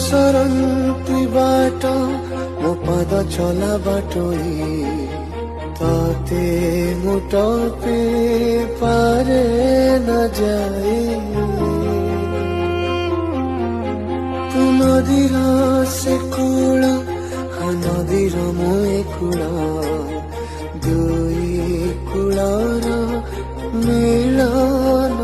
सरन्ती बाट मो पद चला बाटोई ताते मुटपे पारे न जाए तू नदीर से कूल हाँ नदीर मुए कूल दुई कूलर मिलन